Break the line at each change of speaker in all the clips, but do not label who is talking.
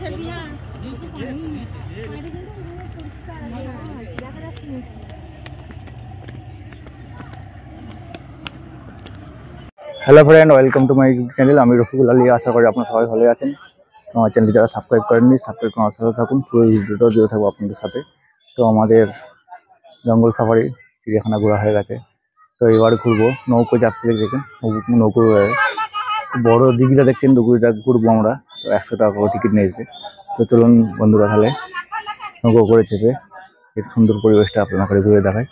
Hello friend, welcome to my YouTube channel. আমি রফিকুল আলী। আশা করি আপনারা সবাই ভালো আছেন। আমার চ্যানেলটি যারা সাবস্ক্রাইব করেননি, সাবস্ক্রাইব করে আমার সাথে থাকুন। পুরো ভিডিওটা জুড়ে থাকবো আপনাদের সাথে। তো আমাদের জঙ্গল সাফারি চিড়িয়াখানা ঘোরা হয়ে গেছে। তো এবার ঘুরবো নৌকো চাপতে দেখেন, নৌকো বড় দিঘিটা দেখছেন, দিঘিটা ঘুরবো আমরা। তো 100 টাকা করে টিকিট নিয়েছে। তো চলুন বন্ধুরা, তাহলে নৌকো করে চেপে এর সুন্দর পরিবেশটা আপনাদের ঘুরে দেখায়।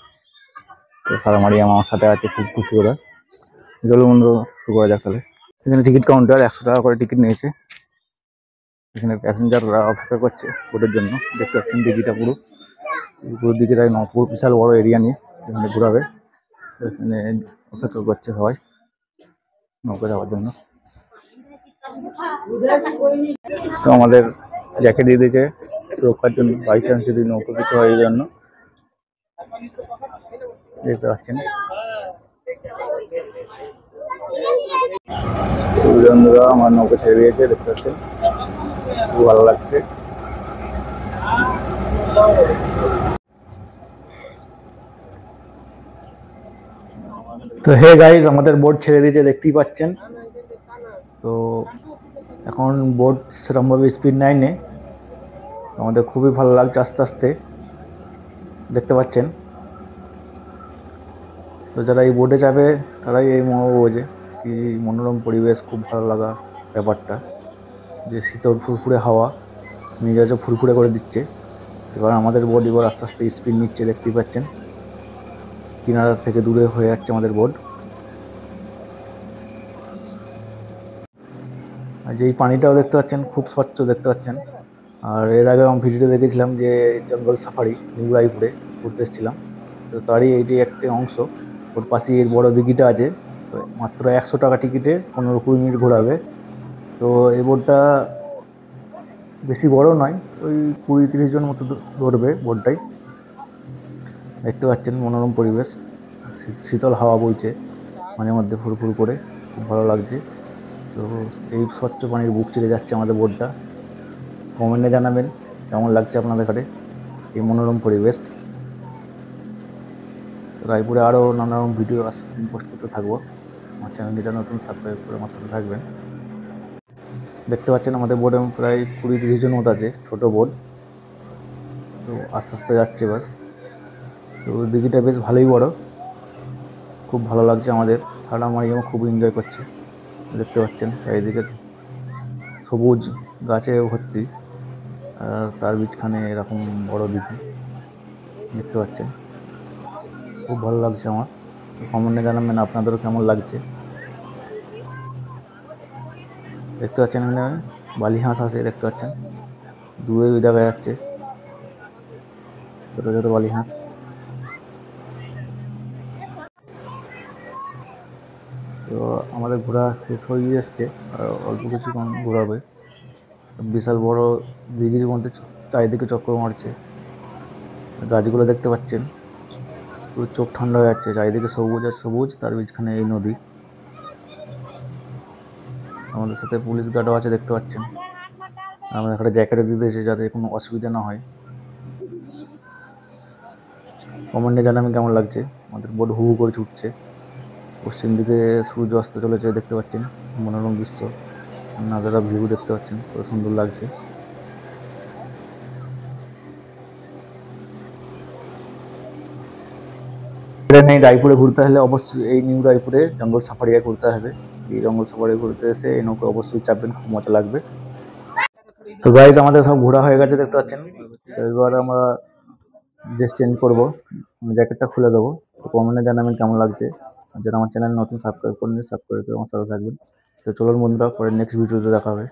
তো সারামারি আমার সাথে আছে, খুব খুশি ওরা। চলুন বন্ধুরা, শুরু করা যাক তাহলে। এখানে টিকিট কাউন্টার, 100 টাকা করে টিকিট নিয়েছে। এখানে প্যাসেঞ্জাররা অপেক্ষা করছে বোটের জন্য। দেখতে পাচ্ছেন দিঘিটা পুরো দিঘিটাই পুরো বিশাল বড় এরিয়া নিয়ে এখানে ঘোরাবে। এখানে অপেক্ষা করছে সবাই নৌকা যাওয়ার জন্য। তো আমাদের জ্যাকেট দিয়ে দিয়েছে রক্ষার জন্য, বাই চান্স যদি নৌকা কিছু হয় এই জন্য। দেখতে পাচ্ছেন বন্ধুরা, আমার নৌকা ছেড়ে দিয়েছে, দেখতে পাচ্ছেন খুব ভালো লাগছে। তো হে গাইজ, আমাদের বোট ছেড়ে দিয়েছে, দেখতেই পাচ্ছেন। তো এখন বোট সেরকমভাবে স্পিড নেয়নি, আমাদের খুবই ভালো লাগছে আস্তে আস্তে, দেখতে পাচ্ছেন। তো যারা এই বোটে যাবে তারাই এই বোঝে কি মনোরম পরিবেশ, খুব ভালো লাগা ব্যাপারটা, যে শীতল ফুরফুরে হাওয়া মেজাজও ফুরফুরে করে দিচ্ছে। এবার আমাদের বোট এবার আস্তে আস্তে স্পিড নিচ্ছে, দেখতেই পাচ্ছেন। কিনারা থেকে দূরে হয়ে যাচ্ছে আমাদের বোট। আর যেই পানিটাও দেখতে পাচ্ছেন খুব স্বচ্ছ, দেখতে পাচ্ছেন। আর এর আগে আমি ভিডিওতে দেখেছিলাম যে জঙ্গল সাফারি নিউ রায়পুরে ঘুরতে এসেছিলাম। তো তারই এইটি একটি অংশ। ওর পাশেই এর বড় দিঘিটা আছে। মাত্র 100 টাকা টিকিটে 15-20 মিনিট ঘোরাবে। তো এই বোটটা বেশি বড় নয়, ওই 20-30 জন মতো ধরবে বোটটাই। দেখতে পাচ্ছেন মনোরম পরিবেশ, শীতল হাওয়া বইছে মাঝে মধ্যে ফুরফুর করে, খুব ভালো লাগছে। তো এই স্বচ্ছ পানির বুক চিরে যাচ্ছে আমাদের বোটটা। কমেন্টে জানাবেন কেমন লাগছে আপনাদের কাছে এই মনোরম পরিবেশ। রায়পুরে আরও নানা রকম ভিডিও আস্তে আস্তে পোস্ট করতে থাকবো। আমার চ্যানেলটা নতুন, সাবস্ক্রাইব করে আমার সাথে থাকবেন। দেখতে পাচ্ছেন আমাদের বোটে প্রায় 20-30 জন মতো আছে, ছোট বোট। তো আস্তে আস্তে যাচ্ছে এবার। তো দিঘিটা বেশ ভালোই বড়, খুব ভালো লাগছে আমাদের। সারা মারিয়ামা খুব এনজয় করছে। দেখতে পাচ্ছেন চারিদিকে সবুজ গাছে ভর্তি, আর তার মাঝখানে এরকম বড় দিঘি, দেখতে পাচ্ছেন। খুব ভালো লাগছে আমার। কমেন্টে জানাবেন আপনাদেরও কেমন লাগছে। দেখতে পাচ্ছেন এখানে বালি হাঁস আছে, দেখতে পাচ্ছেন দূরে দেখা যাচ্ছে ছোট ছোট বালি হাঁস। তো আমাদের ঘোরা শেষ হয়ে এসছে, আর অল্প কিছুক্ষণ ঘোরাবে। বিশাল বড় দিঘির মধ্যে চারিদিকে চক্কর মারছে, গাছগুলো দেখতে পাচ্ছেন, পুরো চোখ ঠান্ডা হয়ে যাচ্ছে। চারিদিকে সবুজ আর সবুজ, তার মাঝখানে এই নদী। আমাদের সাথে পুলিশ গার্ডও আছে, দেখতে পাচ্ছেন। আমাদের একটা জ্যাকেটে দিয়ে দিয়েছে যাতে কোনো অসুবিধা না হয়। কমেন্টে জানাবেন কেমন লাগছে। আমাদের বোট হু হু করে ছুটছে, পশ্চিম দিকে সূর্য অস্ত চলেছে, দেখতে পাচ্ছেন। মনোরম দৃশ্য, নাজারা ভিউ দেখতে পাচ্ছেন, কত সুন্দর লাগছে। নেই রায়পুরে ঘুরতে হলে অবশ্যই এই নিউ রায়পুরে জঙ্গল সাফারি ঘুরতে হবে। এই জঙ্গল সাফারি ঘুরতে এসে এই নৌকা অবশ্যই চাপবেন, খুব মজা লাগবে। তো গাইজ, আমাদের সব ঘোরা হয়ে গেছে, দেখতে পাচ্ছেন। এবার আমরা ড্রেস চেঞ্জ করবো, জ্যাকেটটা খুলে দেবো। তো কমেন্টে জানাবেন কেমন লাগছে। আর যারা আমার চ্যানেল নতুন, সাবস্ক্রাইব করেন, সাবস্ক্রাইব করে আমার সাথে থাকবেন। তো চলুন বন্ধুরা, পরে নেক্সট ভিডিওতে দেখা হবে।